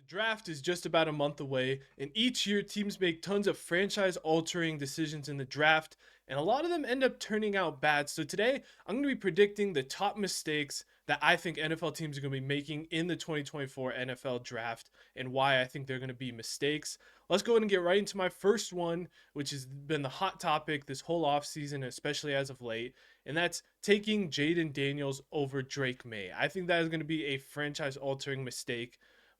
Draft is just about a month away, and each year teams make tons of franchise altering decisions in the draft, and a lot of them end up turning out bad. So today, I'm going to be predicting the top mistakes that I think NFL teams are going to be making in the 2024 NFL draft and why I think they're going to be mistakes. Let's go ahead and get right into my first one, which has been the hot topic this whole offseason, especially as of late, and that's taking Jaden Daniels over Drake May. I think that is going to be a franchise altering mistake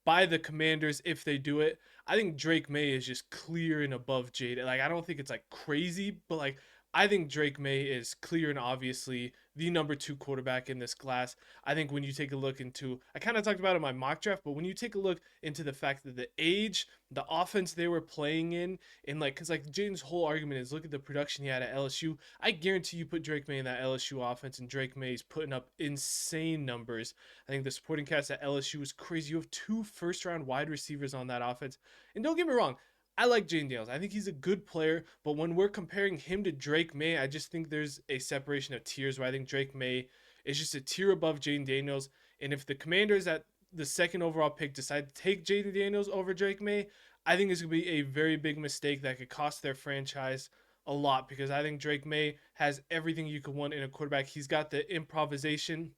by the Commanders if they do it. I think Drake May is just clear and above Jade. Like I don't think it's like crazy, but like I think Drake May is clear and obviously the number 2 quarterback in this class. I think when you take a look into, I kind of talked about it in my mock draft, but when you take a look into the fact that the age, the offense they were playing in, and like, cause like Jaden's whole argument is look at the production he had at LSU. I guarantee you put Drake May in that LSU offense, and Drake May is putting up insane numbers. I think the supporting cast at LSU was crazy. You have 2 first round wide receivers on that offense. And don't get me wrong, I like Jane Daniels. I think he's a good player, but when we're comparing him to Drake May, I just think there's a separation of tiers where I think Drake May is just a tier above Jane Daniels. And if the Commanders at the second overall pick decide to take Jaden Daniels over Drake May, I think it's going to be a very big mistake that could cost their franchise a lot because I think Drake May has everything you could want in a quarterback. He's got the improvisation,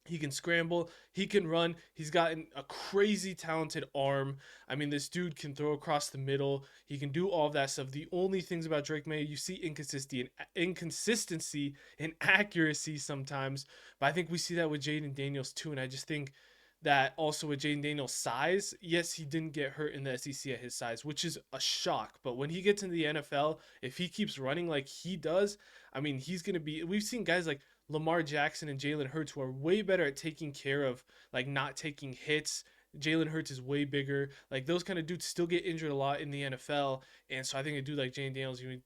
he can scramble. He can run. He's got a crazy talented arm. I mean, this dude can throw across the middle. He can do all of that stuff. The only things about Drake May, you see inconsistency and accuracy sometimes. But I think we see that with Jaden Daniels too. And I just think that also with Jaden Daniels' size, yes, he didn't get hurt in the SEC at his size, which is a shock. But when he gets into the NFL, if he keeps running like he does, I mean, he's going to be. We've seen guys like Lamar Jackson and Jalen Hurts who are way better at taking care of like not taking hits. Jalen Hurts is way bigger. Like those kind of dudes still get injured a lot in the NFL, and so I think a dude like Jane Daniels, you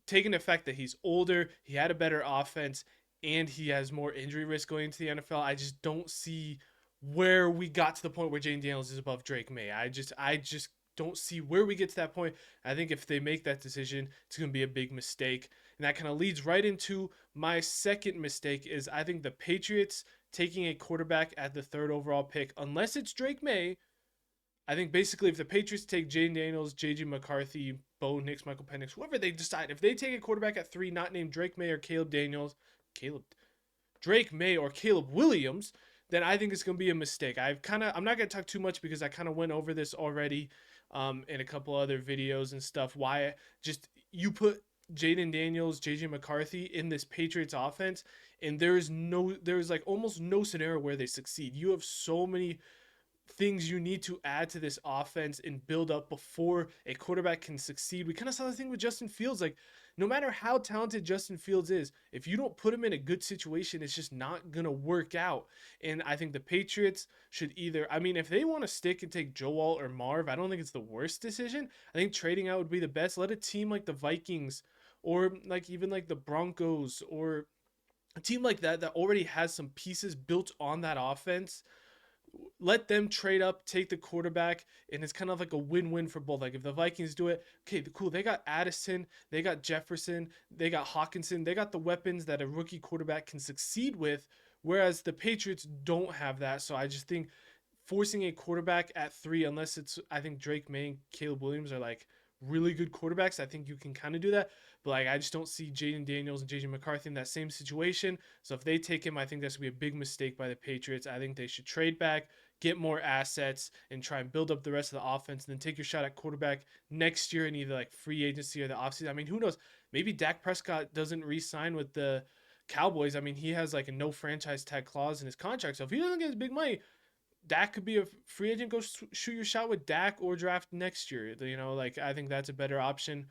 taking the fact that he's older, he had a better offense, and he has more injury risk going into the NFL. I just don't see where we got to the point where Jane Daniels is above Drake May. I just don't see where we get to that point. I think if they make that decision, it's going to be a big mistake. And that kind of leads right into my second mistake is I think the Patriots taking a quarterback at the third overall pick, unless it's Drake May. I think basically if the Patriots take Jane Daniels, J.J. McCarthy, Bo Nix, Michael Penix, whoever they decide, if they take a quarterback at 3 not named Drake May or Caleb Drake May or Caleb Williams, then I think it's going to be a mistake. I'm not going to talk too much because I kind of went over this already in a couple other videos and stuff. Why just you put Jaden Daniels, JJ McCarthy in this Patriots offense, and there's like almost no scenario where they succeed. You have so many things you need to add to this offense and build up before a quarterback can succeed. We kind of saw the thing with Justin Fields. Like, no matter how talented Justin Fields is, if you don't put him in a good situation, it's just not going to work out. And I think the Patriots should either, I mean, if they want to stick and take Joel or Marv, I don't think it's the worst decision. I think trading out would be the best. Let a team like the Vikings or like even like the Broncos or a team like that that already has some pieces built on that offense, let them trade up, take the quarterback, and it's kind of like a win-win for both. Like if the Vikings do it, okay, cool. They got Addison, they got Jefferson, they got Hawkinson, they got the weapons that a rookie quarterback can succeed with. Whereas the Patriots don't have that. So I just think forcing a quarterback at 3, unless it's I think Drake May and Caleb Williams are like really good quarterbacks, I think you can kind of do that. But like I just don't see Jaden Daniels and JJ McCarthy in that same situation. So if they take him, I think that's gonna be a big mistake by the Patriots. I think they should trade back, get more assets, and try and build up the rest of the offense, and then take your shot at quarterback next year in either like free agency or the offseason. I mean, who knows? Maybe Dak Prescott doesn't re-sign with the Cowboys. I mean, he has like a no franchise tag clause in his contract. So if he doesn't get his big money, Dak could be a free agent. Go shoot your shot with Dak or draft next year. You know, like I think that's a better option.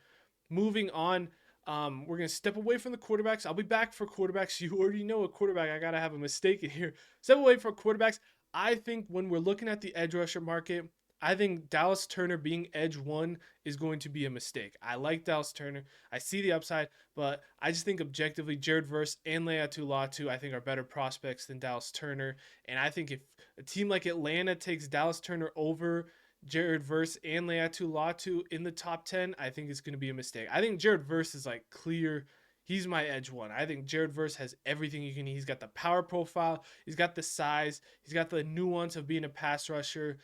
Moving on, we're gonna step away from the quarterbacks. I'll be back for quarterbacks. You already know a quarterback. I gotta have a mistake in here. Step away for quarterbacks. I think when we're looking at the edge rusher market, I think Dallas Turner being edge 1 is going to be a mistake. I like Dallas Turner. I see the upside, but I just think objectively Jared Verse and Laiatu Latu I think are better prospects than Dallas Turner. And I think if a team like Atlanta takes Dallas Turner over Jared Verse and Laiatu Latu in the top 10, I think it's going to be a mistake. I think Jared Verse is like clear. He's my edge 1. I think Jared Verse has everything you can need. He's got the power profile. He's got the size. He's got the nuance of being a pass rusher.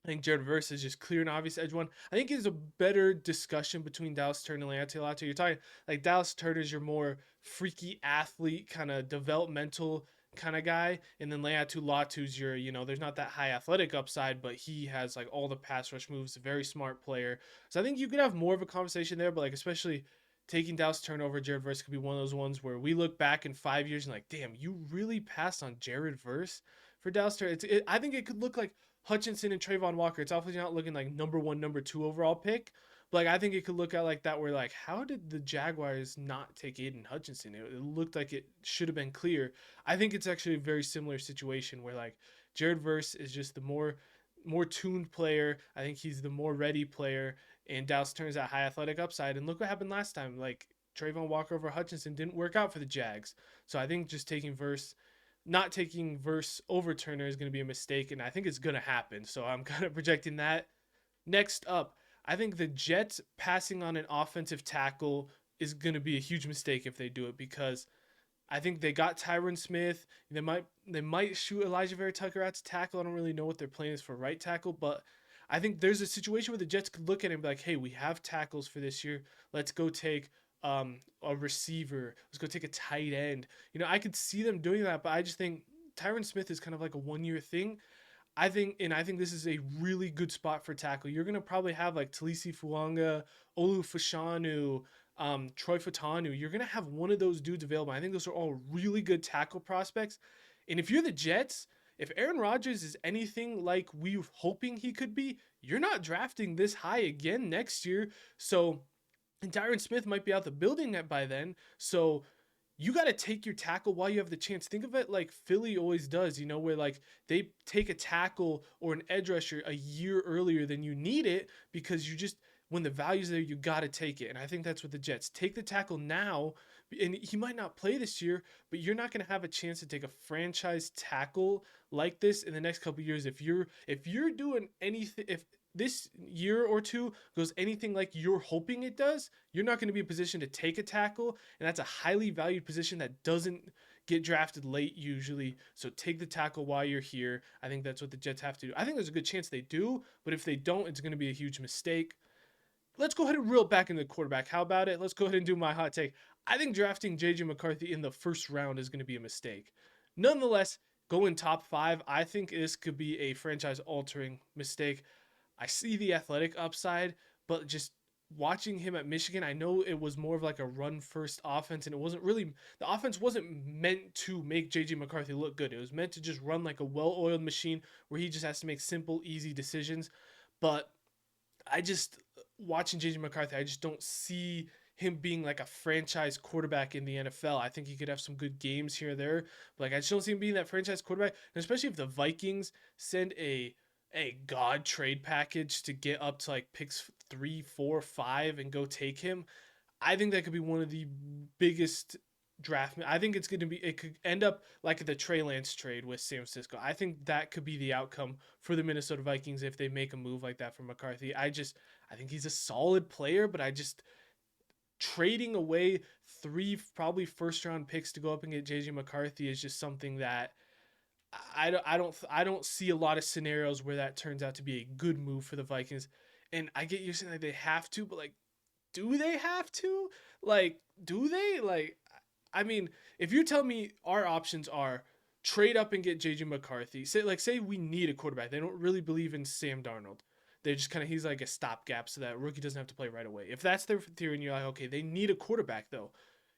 I think Jared Verse is just clear and obvious edge one. I think it's a better discussion between Dallas Turner and Leonte Latu. You're talking like Dallas Turner's your more freaky athlete, kind of developmental kind of guy, and then Leonte Latu's your, there's not that high athletic upside, but he has like all the pass rush moves, a very smart player. So I think you could have more of a conversation there, but like especially taking Dallas Turner over Jared Verse could be one of those ones where we look back in 5 years and like, damn, you really passed on Jared Verse for Dallas Turner. I think it could look like Hutchinson and Trayvon Walker. It's obviously not looking like number one, number two overall pick. But like I think it could look at like that where like how did the Jaguars not take Aiden Hutchinson? It looked like it should have been clear. I think it's actually a very similar situation where like Jared Verse is just the more tuned player. I think he's the more ready player, and Dallas turns that high athletic upside. And look what happened last time. Like Trayvon Walker over Hutchinson didn't work out for the Jags. So I think just not taking Verse over Turner is going to be a mistake, and I think it's going to happen. So I'm kind of projecting that. Next up, I think the Jets passing on an offensive tackle is going to be a huge mistake if they do it because I think they got Tyron Smith. They might shoot Elijah Vera Tucker out to tackle. I don't really know what their plan is for right tackle, but I think there's a situation where the Jets could look at it and be like, "Hey, we have tackles for this year. Let's go take a receiver. Let's go take a tight end." I could see them doing that, but I just think Tyron Smith is kind of like a 1 year thing. I think this is a really good spot for tackle. You're gonna probably have like Talisi Fuanga, Olu Fashanu, Troy Fatanu. You're gonna have one of those dudes available. I think those are all really good tackle prospects. And if you're the Jets, if Aaron Rodgers is anything like we are hoping he could be, you're not drafting this high again next year. So, and Tyron Smith might be out the building by then. So you got to take your tackle while you have the chance. Think of it like Philly always does, where like they take a tackle or an edge rusher a year earlier than you need it because when the value's there, you got to take it. And I think that's what the Jets take the tackle now. And he might not play this year, but you're not going to have a chance to take a franchise tackle like this in the next couple of years. If you're doing anything, if this year or two goes anything like you're hoping it does, you're not going to be in a position to take a tackle, and that's a highly valued position that doesn't get drafted late usually. So take the tackle while you're here. I think that's what the Jets have to do. I think there's a good chance they do, but if they don't, it's going to be a huge mistake. Let's go ahead and reel back into the quarterback. How about it? Let's go ahead and do my hot take. I think drafting JJ McCarthy in the first round is going to be a mistake. Nonetheless, going top five, I think this could be a franchise altering mistake. I see the athletic upside, but just watching him at Michigan, I know it was more of like a run first offense, and the offense wasn't meant to make JJ McCarthy look good. It was meant to just run like a well oiled machine where he just has to make simple, easy decisions. But I just, watching JJ McCarthy, I just don't see him being like a franchise quarterback in the NFL. I think he could have some good games here or there. But like I just don't see him being that franchise quarterback. And especially if the Vikings send a god trade package to get up to like picks 3, 4, 5 and go take him. I think that could be one of the biggest draft. I think it could end up like the Trey Lance trade with San Francisco. I think that could be the outcome for the Minnesota Vikings if they make a move like that for McCarthy. I think he's a solid player, but I just trading away 3 probably first round picks to go up and get JJ McCarthy is just something that I don't see a lot of scenarios where that turns out to be a good move for the Vikings. And I get you saying like they have to, but like, do they have to? Like, do they? Like, I mean, if you tell me our options are trade up and get JJ McCarthy, say we need a quarterback. They don't really believe in Sam Darnold. They just kind of he's like a stopgap so that rookie doesn't have to play right away. If that's their theory, and you're like, okay, they need a quarterback though.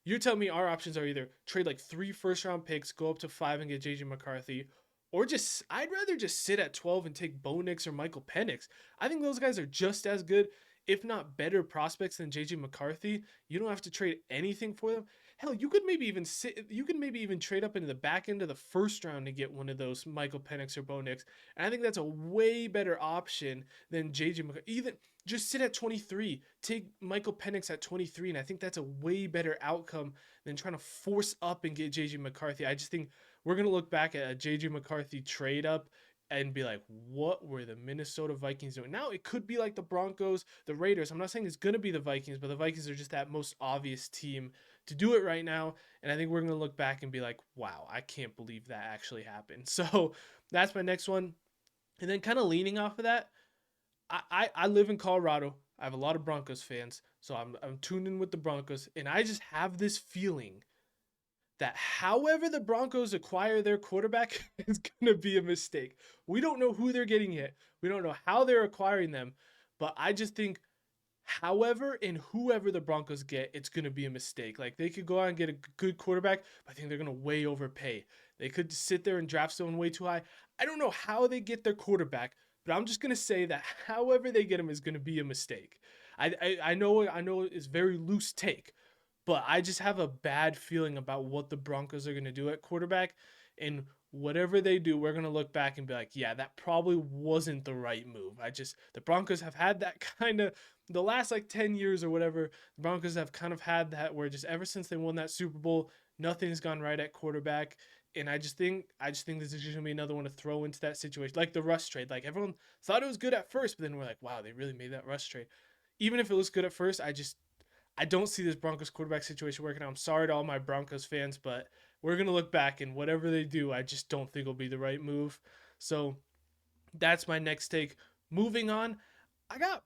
You're telling me our options are either trade like 3 first round picks, go up to 5 and get JJ McCarthy, or just I'd rather just sit at 12 and take Bo Nix or Michael Penix. I think those guys are just as good, if not better prospects than JJ McCarthy. You don't have to trade anything for them. Hell, you could maybe even trade up into the back end of the first round to get one of those Michael Penix or Bo Nix. And I think that's a way better option than JJ McCarthy. Even just sit at 23, take Michael Penix at 23, and I think that's a way better outcome than trying to force up and get JJ McCarthy. I just think we're going to look back at a JJ McCarthy trade up and be like, what were the Minnesota Vikings doing? Now, it could be like the Broncos, the Raiders. I'm not saying it's going to be the Vikings, but the Vikings are just that most obvious team to do it right now. And I think we're going to look back and be like, wow, I can't believe that actually happened. So that's my next one. And then kind of leaning off of that, I live in Colorado. I have a lot of Broncos fans, so I'm tuned in with the Broncos, and I just have this feeling that however the Broncos acquire their quarterback is going to be a mistake. We don't know who they're getting yet. We don't know how they're acquiring them, but I just think however and whoever the Broncos get, it's going to be a mistake. Like they could go out and get a good quarterback, but I think they're going to way overpay. They could sit there and draft someone way too high. I don't know how they get their quarterback, but I'm just going to say that however they get him is going to be a mistake. I know it's very loose take, but I just have a bad feeling about what the Broncos are going to do at quarterback. And whatever they do, we're going to look back and be like, yeah, that probably wasn't the right move. The Broncos have had that kind of, the last like 10 years or whatever, the Broncos have kind of had that where just ever since they won that Super Bowl, nothing's gone right at quarterback. And I just think this is going to be another one to throw into that situation. Like the Russ trade. Like everyone thought it was good at first, but then we're like, wow, they really made that Russ trade. Even if it looks good at first, I don't see this Broncos quarterback situation working out. I'm sorry to all my Broncos fans, but we're gonna look back and whatever they do, I just don't think will be the right move. So that's my next take. Moving on, I got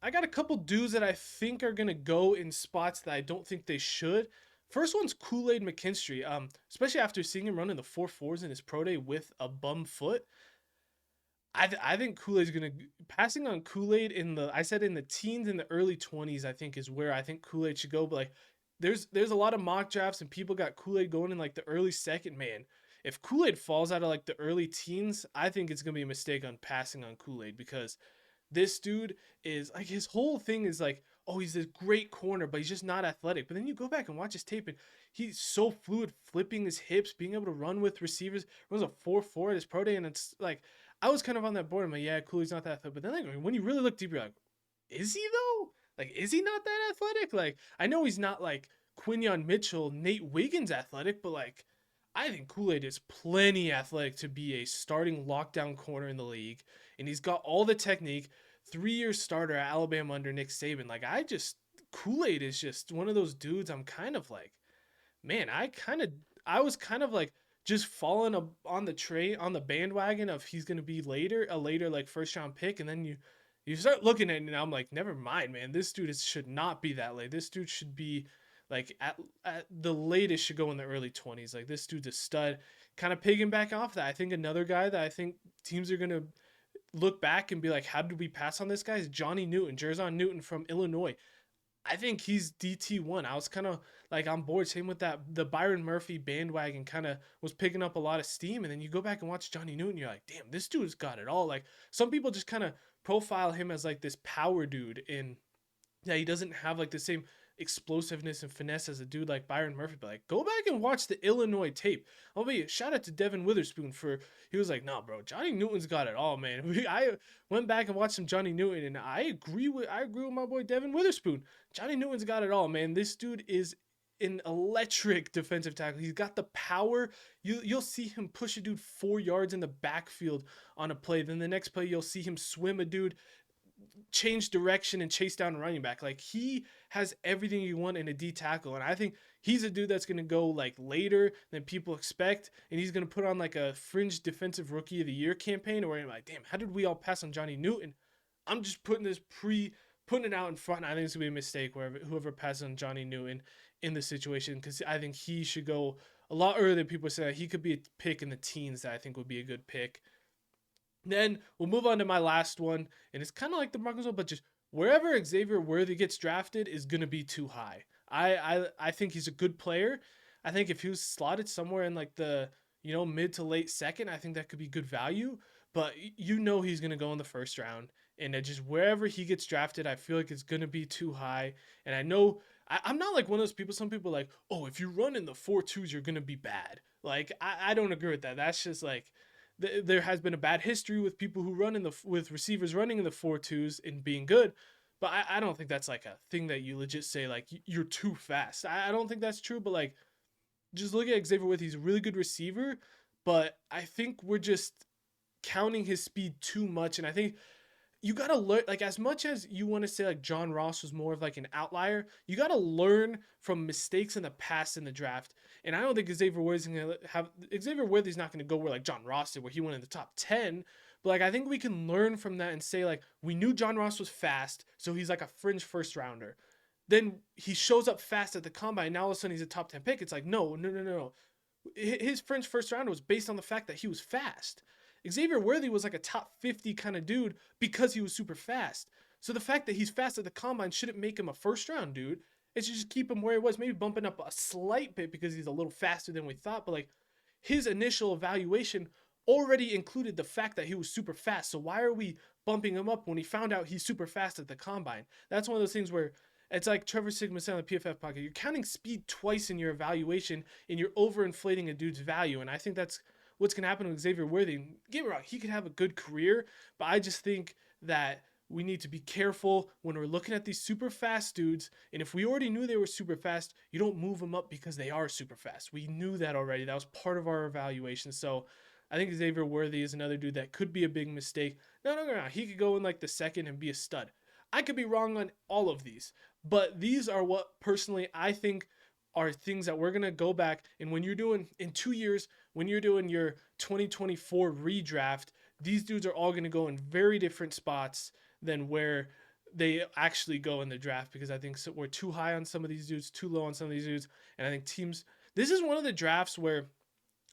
I got a couple dudes that I think are gonna go in spots that I don't think they should. First one's Kool-Aid McKinstry. Especially after seeing him running the 4.4s in his pro day with a bum foot. I think Kool-Aid's gonna passing on Kool-Aid in the I said in the teens in the early 20s I think is where I think Kool-Aid should go. But like there's a lot of mock drafts and people got Kool-Aid going in like the early second. Man, if Kool-Aid falls out of like the early teens, I think it's gonna be a mistake on passing on Kool-Aid because this dude is like his whole thing is like, oh, he's this great corner, but he's just not athletic. But then you go back and watch his tape, and he's so fluid, flipping his hips, being able to run with receivers. Runs a 4.4 at his pro day, and it's like I was kind of on that board. I'm like, yeah, cool, he's not that athletic. But then like when you really look deeper, you're like, is he though? Like, is he not that athletic? Like, I know he's not like Quinion Mitchell, Nate Wiggins athletic, but like I think Kool-Aid is plenty athletic to be a starting lockdown corner in the league. And he's got all the technique. 3 year starter at Alabama under Nick Saban. Like Kool-Aid is just one of those dudes I'm kind of like, man, I was kind of like just falling on the train on the bandwagon of he's gonna be a later like first round pick, and then you start looking at it and I'm like, never mind, man. This dude should not be that late. This dude should be like at the latest should go in the early 20s. Like this dude's a stud. Kind of pigging back off that. I think another guy that I think teams are gonna look back and be like, how did we pass on this guy? Is Johnny Newton, Jerzon Newton from Illinois. I think he's DT1. I was kind of like on board. Same with that. The Byron Murphy bandwagon kind of was picking up a lot of steam. And then you go back and watch Johnny Newton. You're like, damn, this dude's got it all. Like some people just kind of profile him as like this power dude. And yeah, he doesn't have like the same explosiveness and finesse as a dude like Byron Murphy. But like, go back and watch the Illinois tape. I'll be shout out to Devin Witherspoon for he was like, nah, bro, Johnny Newton's got it all, man. I went back and watched some Johnny Newton, and I agree with my boy Devin Witherspoon. Johnny Newton's got it all, man. This dude is an electric defensive tackle. He's got the power. You'll see him push a dude 4 yards in the backfield on a play. Then the next play you'll see him swim a dude, change direction and chase down a running back. Like he has everything you want in a D tackle. And I think he's a dude that's going to go like later than people expect. And he's going to put on like a fringe defensive rookie of the year campaign where I'm like, damn, how did we all pass on Johnny Newton? I'm just putting it out in front. I think it's going to be a mistake wherever whoever passes on Johnny Newton in the situation. Because I think he should go a lot earlier than people say. He could be a pick in the teens that I think would be a good pick. Then we'll move on to my last one, and it's kind of like the Broncos one, but just wherever Xavier Worthy gets drafted is going to be too high. I think he's a good player. I think if he was slotted somewhere in like the mid to late second, I think that could be good value. But he's going to go in the first round, and just wherever he gets drafted, I feel like it's going to be too high. And I know I'm not like one of those people. Some people are like, oh, if you run in the 4.2s, you're going to be bad. Like I don't agree with that. That's just like there has been a bad history with people who run with receivers running in the 4.2s and being good, but I don't think that's like a thing that you legit say like you're too fast. I don't think that's true, but like just look at Xavier Worthy. He's a really good receiver, but I think we're just counting his speed too much, and I think you gotta learn, like, as much as you want to say like John Ross was more of like an outlier, you gotta learn from mistakes in the past in the draft. And I don't think Xavier Worthy's not gonna go where like John Ross did, where he went in the top 10. But like I think we can learn from that and say like we knew John Ross was fast, so he's like a fringe first rounder. Then he shows up fast at the combine. Now all of a sudden he's a top 10 pick. It's like no. His fringe first rounder was based on the fact that he was fast. Xavier Worthy was like a top 50 kind of dude because he was super fast. So the fact that he's fast at the combine shouldn't make him a first round dude. It should just keep him where he was, maybe bumping up a slight bit because he's a little faster than we thought. But like his initial evaluation already included the fact that he was super fast. So why are we bumping him up when he found out he's super fast at the combine? That's one of those things where it's like Trevor Sigma said on the PFF podcast. You're counting speed twice in your evaluation, and you're overinflating a dude's value. And I think that's what's going to happen with Xavier Worthy. Get me wrong, he could have a good career, but I just think that we need to be careful when we're looking at these super fast dudes. And if we already knew they were super fast, you don't move them up because they are super fast. We knew that already. That was part of our evaluation. So I think Xavier Worthy is another dude that could be a big mistake. No. He could go in like the second and be a stud. I could be wrong on all of these, but these are what personally I think are things that we're going to go back. And when you're doing in 2 years, when you're doing your 2024 redraft, these dudes are all going to go in very different spots than where they actually go in the draft, because I think we're too high on some of these dudes, too low on some of these dudes. And I think teams, this is one of the drafts where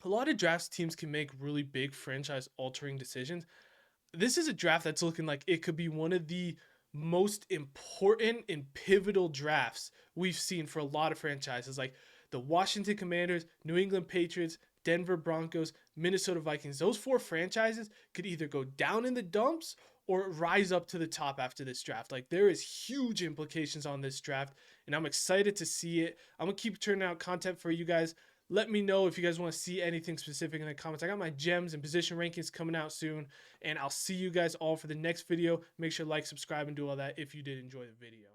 a lot of drafts teams can make really big franchise altering decisions. This is a draft that's looking like it could be one of the most important and pivotal drafts we've seen for a lot of franchises, like the Washington Commanders, New England Patriots, Denver Broncos, Minnesota Vikings. Those four franchises could either go down in the dumps or rise up to the top after this draft. Like there is huge implications on this draft, and I'm excited to see it. I'm gonna keep turning out content for you guys. Let me know if you guys want to see anything specific in the comments. I got my gems and position rankings coming out soon, and I'll see you guys all for the next video. Make sure to like, subscribe, and do all that if you did enjoy the video.